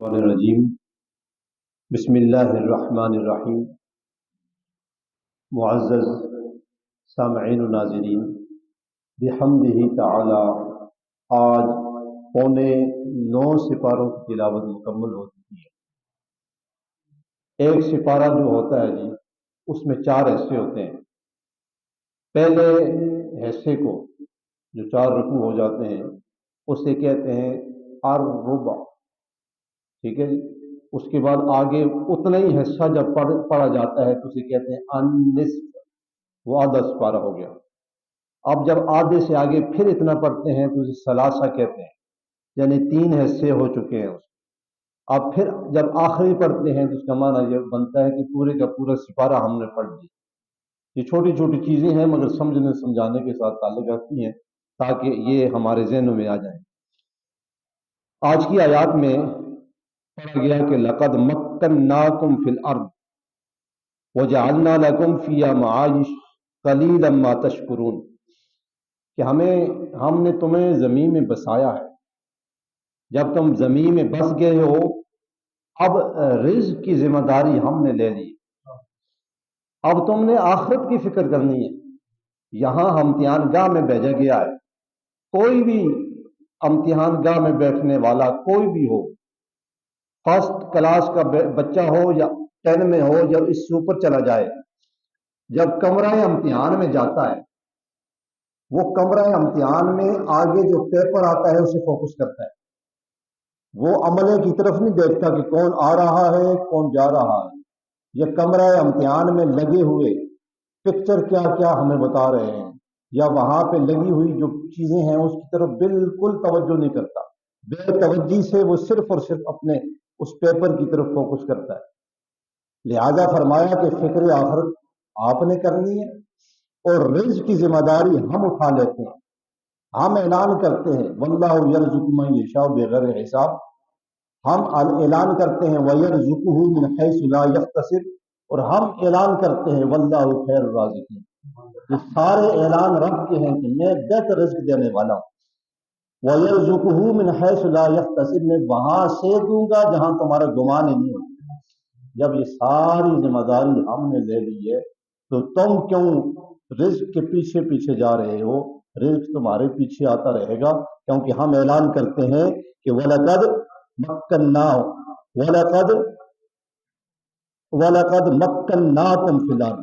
الرجیم بسم اللہ الرحمن الرحیم۔ معزز سامعین و ناظرین، بحمدہ تعالی آج 8:45 سپاروں کی تلاوت مکمل ہو چکی ہے۔ ایک سپارہ جو ہوتا ہے جی، اس میں 4 حصے ہوتے ہیں۔ پہلے حصے کو جو 4 رکوع ہو جاتے ہیں اسے کہتے ہیں الربع، ٹھیک ہے جی۔ اس کے بعد آگے اتنا ہی حصہ جب پڑھا جاتا ہے تو اسے کہتے ہیں النصف، وہ آدھا سپارہ ہو گیا۔ اب جب آدھے سے آگے پھر اتنا پڑھتے ہیں تو اسے ثلاثہ کہتے ہیں، یعنی 3 حصے ہو چکے ہیں اس۔ اب پھر جب آخری پڑھتے ہیں تو اس کا معنی یہ بنتا ہے کہ پورے کا پورا سپارہ ہم نے پڑھ لیا۔ یہ چھوٹی چھوٹی چیزیں ہیں مگر سمجھنے سمجھانے کے ساتھ تعلق رکھتی ہیں تاکہ یہ ہمارے ذہنوں میں آ جائیں۔ آج کی آیات میں پڑھا گیا کہ لقد مکناکم فی الارض وجعلنا لکم فیہا معایش قلیلا ما تشکرون، کہ ہم نے تمہیں زمین میں بسایا ہے۔ جب تم زمین میں بس گئے ہو اب رزق کی ذمہ داری ہم نے لے لی، اب تم نے آخرت کی فکر کرنی ہے۔ یہاں امتحان گاہ میں بھیجا گیا ہے، کوئی بھی امتحان گاہ میں بیٹھنے والا کوئی بھی ہو، فرسٹ کلاس کا بچہ ہو یا 10 میں ہو یا اس سے اوپر چلا جائے، جب کمرہ امتحان میں جاتا ہے وہ کمرہ امتحان میں آگے جو پیپر آتا ہے اسے فوکس کرتا ہے، وہ عملے کی طرف نہیں دیکھتا کہ کون آ رہا ہے کون جا رہا ہے۔ یہ کمرہ امتحان میں لگے ہوئے پکچر کیا کیا ہمیں بتا رہے ہیں یا وہاں پہ لگی ہوئی جو چیزیں ہیں اس کی طرف بالکل توجہ نہیں کرتا، بے توجہی سے وہ صرف اور صرف اپنے اس پیپر کی طرف فوکس کرتا ہے۔ لہذا فرمایا کہ فکر آخرت آپ نے کرنی ہے اور رزق کی ذمہ داری ہم اٹھا لیتے ہیں۔ ہم اعلان کرتے ہیں واللہ یرزق من یشاء بغیر حساب، ہم اعلان کرتے ہیں وَيَرْزُقُهُ مِنْ حَيْثُ لَا يَحْتَسِبُ، اور ہم اعلان کرتے ہیں واللہ خیر الرازقین۔ یہ سارے اعلان رب کے ہیں کہ میں بہتر رزق دینے والا ہوں۔ وَيَرْزُقُهُ مِنْ حَيْثُ لَا يَحْتَسِبُ، میں وہاں سے دوں گا جہاں تمہارا گمان ہی نہیں ہوتا۔ جب یہ ساری ذمہ داری ہم نے لے لی ہے تو تم کیوں رزق کے پیچھے پیچھے جا رہے ہو؟ رزق تمہارے پیچھے آتا رہے گا، کیونکہ ہم اعلان کرتے ہیں کہ وَلَقَدْ مَكَّنَّاكُمْ فِي الْأَرْضِ،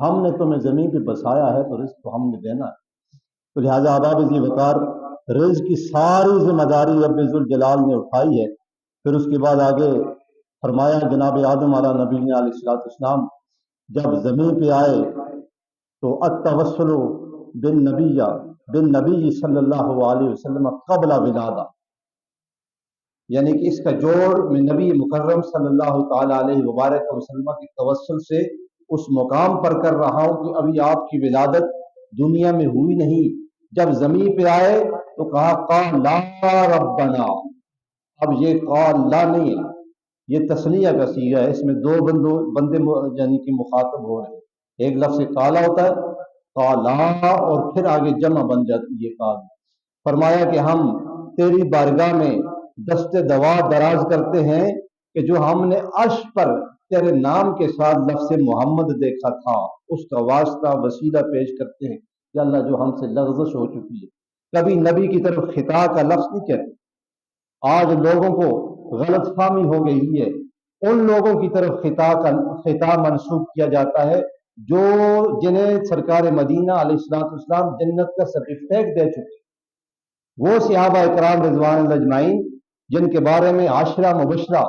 ہم نے تمہیں زمین پہ بسایا ہے تو رزق تو ہم نے دینا ہے۔ تو لہٰذا آداب ذی وقار رزق کی ساری ذمہ داری رب ذوالجلال نے اٹھائی ہے۔ پھر اس کے بعد آگے فرمایا جناب آدم علیہ نبی علیہ السلام جب زمین پہ آئے تو التوسل بالنبی صلی اللہ علیہ وسلم قبل ولادہ، یعنی کہ اس کا جوڑ میں نبی مکرم صلی اللہ تعالی علیہ وبارک وسلم کے توسل سے اس مقام پر کر رہا ہوں کہ ابھی آپ کی ولادت دنیا میں ہوئی نہیں، جب زمین پہ آئے تو کہا قال لا ربنا۔ اب یہ قال لا نہیں ہے، یہ تسنیہ کا صیغہ ہے، اس میں 2 بندے یعنی کہ مخاطب ہو رہے ہیں۔ ایک لفظ قالا ہوتا ہے قالا اور پھر آگے جمع بن جاتی ہے قال۔ فرمایا کہ ہم تیری بارگاہ میں دست دعا دراز کرتے ہیں کہ جو ہم نے عرش پر تیرے نام کے ساتھ لفظ محمد دیکھا تھا اس کا واسطہ وسیلہ پیش کرتے ہیں کہ اللہ جو ہم سے لغزش ہو چکی ہے، کبھی نبی کی طرف خطاب کا لفظ نہیں کہتے۔ آج لوگوں کو غلط فہمی ہو گئی ہے، ان لوگوں کی طرف خطاب منسوب کیا جاتا ہے جو جنہیں سرکار مدینہ علیہ السلام جنت کا سرٹیفکیٹ دے چکے، وہ صحابہ اکرام رضوان اللہ اجمعین جن کے بارے میں عاشرہ مبشرہ،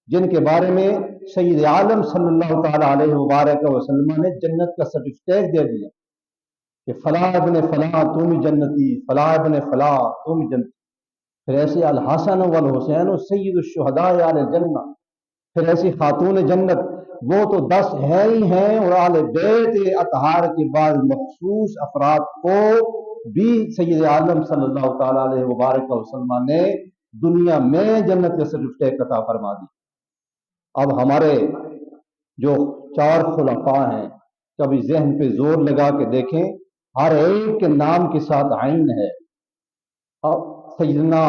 جن کے بارے میں سید عالم صلی اللہ تعالی علیہ وبارک وسلم نے جنت کا سرٹیفکیٹ دے دیا کہ فلاں ابن فلاں تم جنتی، فلاں ابن فلاں تم جنتی۔ پھر ایسے الحسن والحسین سید الشہداء آل جنہ، پھر ایسی خاتون جنت وہ تو 10 ہیں ہی ہیں، اور آل بیت اطہار کے بعد مخصوص افراد کو بھی سید عالم صلی اللہ تعالی علیہ وبارک وسلم نے دنیا میں جنت کا سرٹیفکیٹ عطا فرما دی۔ اب ہمارے جو 4 خلفاء ہیں کبھی ذہن پہ زور لگا کے دیکھیں، ہر ایک کے نام کے ساتھ عین ہے۔ اب سیدنا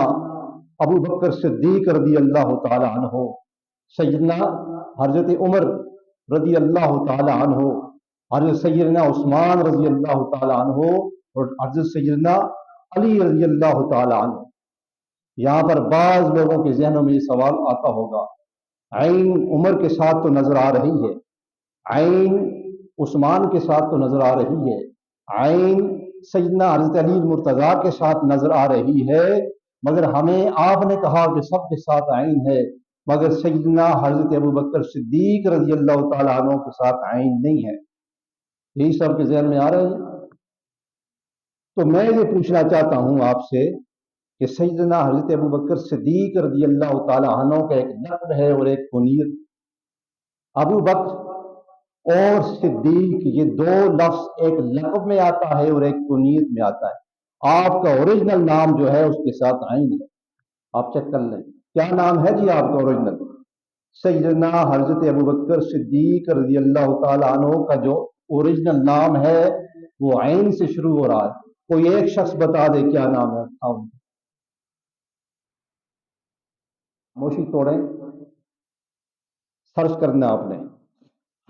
ابو बकर सिद्दीक रदी अल्लाह ताला अन्हो, सैयदना हजरत उमर रदी अल्लाह ताला अन्हो, हजरत सैयदना उस्मान रजी अल्लाह ताला अन्हो और हजरत सैयदना अली रजी अल्लाह ताला अन्हो। यहाँ पर बाज लोगों के जहनों में ये सवाल आता होगा, आइन उमर के साथ तो नजर आ रही है, आइन उस्मान के साथ तो नजर आ रही है, आइन सैयदना हजरत अली मुर्तजा के साथ नजर आ रही है, मगर हमें आपने कहा कि सबके साथ आइन है, मगर सैयदना हजरत अबू बकर सिद्दीक रजी अल्लाह ताला अन्हु के साथ आइन नहीं है। यही सब के जहन में आ रहे हैं। तो मैं ये पूछना चाहता हूं आपसे कि सैयदना हजरत अबू बकर सिद्दीक रजी अल्लाह ताला अन्हु का एक लक़्ब है और एक कुनीत। अबू बकर और सिद्दीक ये दो लफ्ज एक लक़्ब में आता है और एक कुनीत में आता है। आपका ओरिजिनल नाम जो है उसके साथ आइन है, आप चेक कर लें क्या नाम है जी आपका ओरिजिनल। सैयदना हजरत अबू बकर सिद्दीक रजी अल्लाह ताला अन्हु का जो ओरिजिनल नाम है वो आइन से शुरू हो रहा है। कोई एक शख्स बता दे क्या नाम है। मोशी तोड़ें, सर्च करना आपने।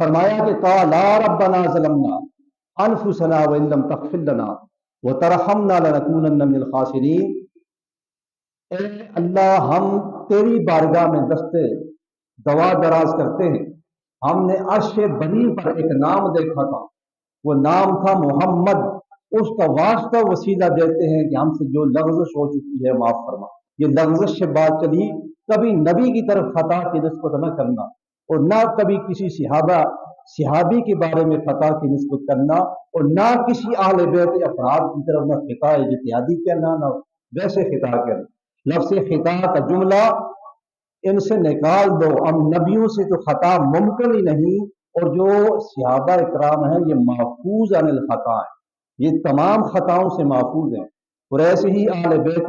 फरमाया कि क़ाला रब्बना ज़लमना अनफुसना व इन लम तग़फिर लना व तरहमना लनकूनन्ना मिनल ख़ासिरीन। ए अल्लाह, हम तेरी बारगाह में दस्ते दवा दराज करते हैं। हमने अर्श बनी पर एक नाम देखा था, वो नाम था मोहम्मद। उसका वास्ता वसीला देते हैं कि हमसे जो लग़ज़श हो चुकी है माफ फरमा। ये लग़ज़श से बात चली, कभी नबी की तरफ खता की निस्बत न करना और ना कभी किसी सिहाबी के बारे में खता की निस्बत करना और ना किसी अहले बैत अफराद की तरफ न खिता इज्तिहादी करना, ना वैसे खिता करना। लफ्ज़ खिता का जुमला इनसे निकाल दो, हम नबियों से तो खता मुमकिन ही नहीं, और जो सहाबा इकराम है ये महफूज अनिल खता है, ये तमाम खताओं से महफूज हैं। और ऐसे ही अहले बैत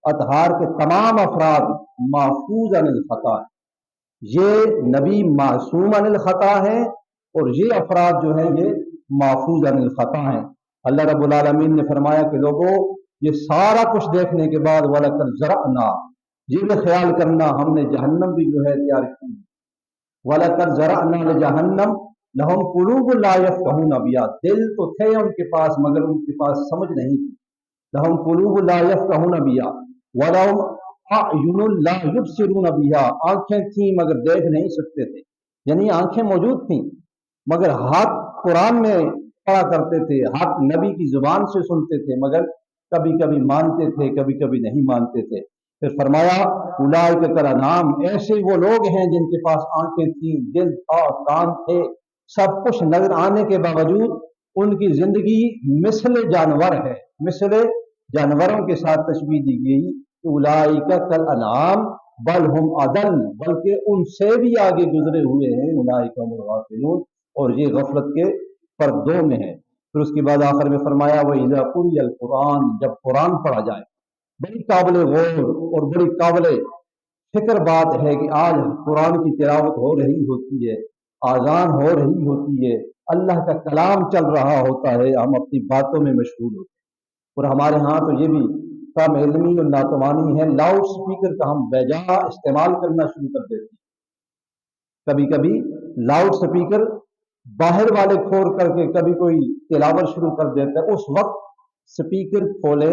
अतहार के तमाम अफराद महफूज अनिल खता है। ये नबी मासूम अनिल खता है और ये अफराद जो हैं ये महफूज अनिल खता हैं। अल्लाह रब्बुल आलमीन ने फरमाया कि लोगों, ये सारा कुछ देखने के बाद वलक़द ज़रअना, ये भी ख्याल करना हमने जहन्नम भी जो है तैयार की। वलक़द ज़रअना लिजहन्नम लहुम कुलूबुन ला यफ़क़हूना बिहा, दिल तो थे उनके पास मगर उनके पास समझ नहीं थी। लहुम कुलूबुन ला यफ़क़हूना बिहा वलहुम अयुनुन ला युबसिरूना बिहा, आंखें थी मगर देख नहीं सकते थे। यानी आंखें मौजूद थी मगर हाथ कुरान में पढ़ा करते थे, हाथ नबी की जुबान से सुनते थे, मगर कभी कभी मानते थे, कभी कभी नहीं मानते थे। फिर फरमाया उलाइका कल अनाम, ऐसे वो लोग हैं जिनके पास आंखें थी, दिल था, कान थे, सब कुछ नजर आने के बावजूद उनकी जिंदगी मिसल जानवर है, मिसल जानवरों के साथ तशबीह दी गई। उलाइका कल अनाम बल हुम अदल, बल्कि उनसे भी आगे गुजरे हुए हैं उलाइका हुमुल गाफिलून, और ये गफलत के पर्दों में है। फिर उसके बाद आखिर में फरमाया व इज़ा कुरियल कुरान, जब कुरान पढ़ा जाए। बड़ी काबिल गौर और बड़ी काबिल फिक्र बात है कि आज कुरान की तिलावत हो रही होती है, आज़ान हो रही होती है, अल्लाह का कलाम चल रहा होता है, हम अपनी बातों में मशगूल होते हैं। और हमारे यहाँ तो ये भी कम इल्मी और नातवानी है, लाउड स्पीकर का हम बेजा इस्तेमाल करना शुरू कर देते हैं। कभी कभी लाउड स्पीकर बाहर वाले खोल करके कभी कोई तिलावत शुरू कर देता है, उस वक्त स्पीकर खोले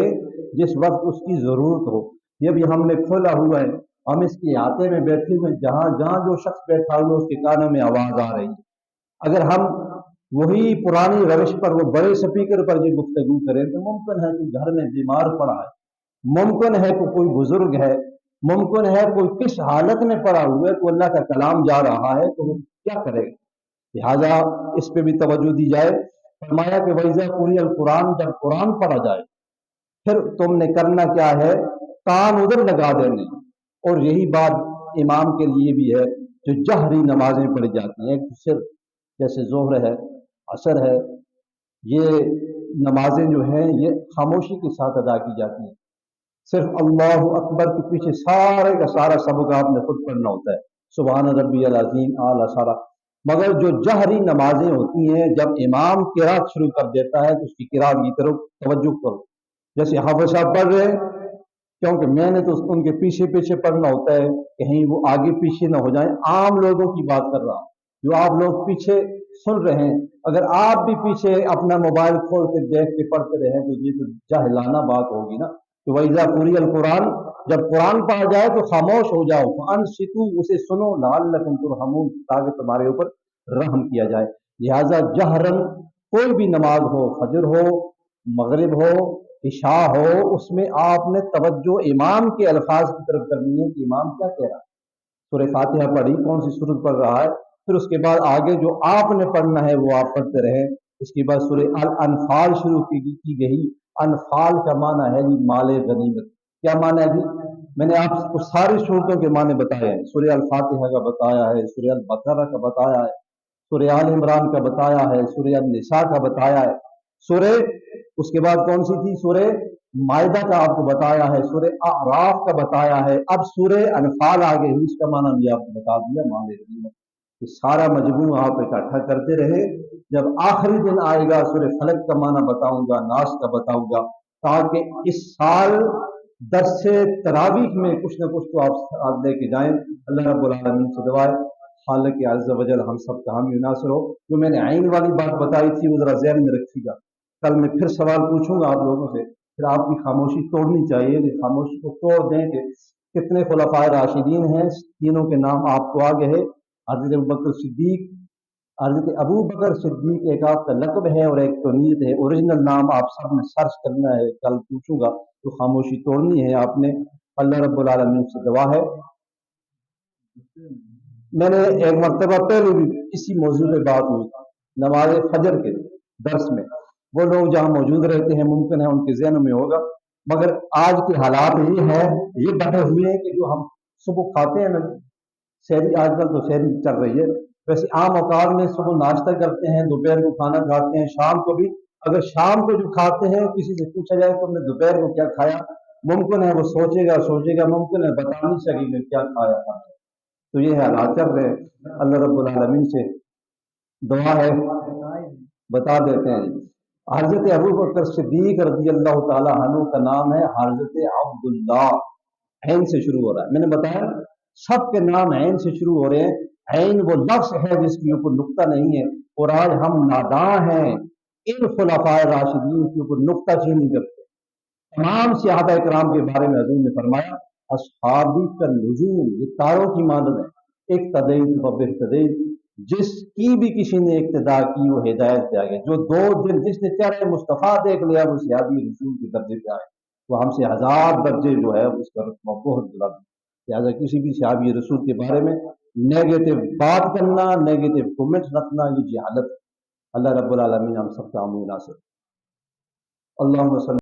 जिस वक्त उसकी जरूरत हो। ये भी हमने खोला हुआ है, हम इसके अहाते में बैठे हुए, जहां जहां जो शख्स बैठा हुआ उसके कानों में आवाज आ रही है। अगर हम वही पुरानी रविश पर वो बड़े स्पीकर पर ये गुफ्तगू करें तो मुमकिन है कि घर में बीमार पड़ा है, मुमकिन है कि कोई बुजुर्ग है, मुमकिन है कोई किस हालत में पड़ा हुआ है, तो अल्लाह का कलाम जा रहा है तो वो क्या करेगा। लिहाजा इस पे भी तवज्जो दी जाए। फरमाया कि वैज़ा कुरियल कुरान, जब कुरान पढ़ा जाए फिर तुमने करना क्या है, कान उधर लगा देने। और यही बात इमाम के लिए भी है जो जहरी नमाजें पढ़ी जाती हैं, सिर्फ जैसे जोहर है, असर है, ये नमाजें जो हैं ये खामोशी के साथ अदा की जाती हैं। सिर्फ अल्लाह अकबर के पीछे सारे का सारा सबक आपने खुद पढ़ना होता है, सुबहान रब्बियल अज़ीम आला सारा। मगर जो जहरी नमाजें होती हैं, जब इमाम किरात शुरू कर देता है तो उसकी किरात की तरफ तवज्जो करो। जैसे हाफिज़ साहब पढ़ रहे हैं, क्योंकि मैंने तो उन के पीछे पीछे पढ़ना होता है, कहीं वो आगे पीछे ना हो जाए। आम लोगों की बात कर रहा हूं, जो आप लोग पीछे सुन रहे हैं, अगर आप भी पीछे अपना मोबाइल खोल के देख के पढ़ते रहे तो ये तो जाहिलाना बात होगी ना। तो वैजा पूरी अल कुरान, जब कुरान पढ़ा जाए तो खामोश हो जाओ, अनसितु, उसे सुनो, लअल्लकुम तुरहमून, ताकि तुम्हारे ऊपर रहम किया जाए। लिहाजा जहरन कोई भी नमाज हो, फजर हो, मगरिब हो, इशा हो, उसमें आपने तवज्जो इमाम के अल्फाज की तरफ करनी है कि इमाम क्या कह रहा है। सूरह फातिहा पढ़ी, कौन सी सूरत पढ़ रहा है, फिर उसके बाद आगे जो आपने पढ़ना है वो आप पढ़ते रहे। इसके बाद सूरह अल अनफाल शुरू की गई। अनफाल का माना है जी माले गनीमत। क्या माना है जी? मैंने आपको सारी सूरतों के माने बताए हैं। सूरह अल फातिहा का बताया है, सूरह अल बकरा का बताया है, सूरह आल इमरान का बताया है, सूरह अल निसा का बताया है, सूरह उसके बाद कौन सी थी, सूरह मायदा का आपको बताया है, सूरह आराफ का बताया है, अब सूरह अनफाल आ गई, इसका माना भी आपको बता दिया, माले गनीमत। ये सारा मजमू आप इकट्ठा करते रहे। जब आखिरी दिन आएगा सूरह फलक का माना बताऊंगा, नास का बताऊंगा, ताकि इस साल दरसे तरावीह में कुछ न कुछ तो आप लेके जाएं। अल्लाह रब्बुल आलमीन से दुआ है खालिक अज़्ज़ व जल हम सब का हामी नासिर हो। जो मैंने आइन वाली बात बताई थी वो जरा ज़हन में रखिएगा, कल मैं फिर सवाल पूछूंगा आप लोगों से, फिर आपकी खामोशी तोड़नी चाहिए कि खामोशी को तोड़ दें कि कितने खुलफाए राशिदीन हैं। तीनों के नाम आपको आगे है। हजरत अबू बकर सिद्दीक, हजरत अबू बकर सिद्दीक एक आपका लक़ब है और एक तो नीयत है। ओरिजिनल नाम आप सब ने सर्च करना है, कल पूछूंगा तो खामोशी तोड़नी है आपने। अल्लाह रब्बुल आलमीन से दुआ है। मैंने एक मरतबा पहले भी इसी मौजूद पे बात हुई, नमाज फजर के दर्स में। वो लोग जहाँ मौजूद रहते हैं मुमकिन है उनके जहन में होगा, मगर आज के हालात ये है, ये बने हुए हैं कि जो हम सुबह खाते हैं ना, शहरी, आजकल तो शहरी चल रही है, वैसे आम औकात में सुबह नाश्ता करते हैं, दोपहर को खाना खाते हैं, शाम को भी। अगर शाम को जो खाते हैं किसी से पूछा जाए तो हमने दोपहर को क्या खाया, मुमकिन है वो सोचेगा सोचेगा, मुमकिन है बता नहीं सकेगा क्या खाया था। तो ये हालात चल रहे हैं। अल्लाह रब्बुल आलमीन से दुआ है, बता देते हैं। हजरत अबू बकर सिद्दीक रज़ी अल्लाह ताला अन्हु का नाम है हजरत अब्दुल्लाह, ऐन से शुरू हो रहा है। मैंने बताया सबके नाम ऐन से शुरू हो रहे हैं। ऐन वो लफ्ज है जिसके ऊपर नुक्ता नहीं है, और आज हम नादां हैं इन खुलफाए राशिदीन के ऊपर नुक्ता चीनी करते। तमाम सहाबा इकराम के बारे में हजूर ने फरमाया अस्हाबी का नुजूम, ये तारों की मानद है। एक तदईत बेहतदईत, जिसकी भी किसी ने इक्तदा की वो हिदायत पे आ गया। जो 2 दिन जिसने चेहरे मुस्तफ़ा देख लिया वो सहाबी रसूल के दर्जे पे आए, वो हमसे 1000 दर्जे जो है उसका रुतबा बहुत बुलंद है। लिहाजा किसी भी सहाबी रसूल के बारे में नेगेटिव बात करना, नेगेटिव कमेंट रखना, ये जहालत है। अल्लाह रब्बुल आलमीन हम सबका आमीन नासिर। अल्लाहुम्मा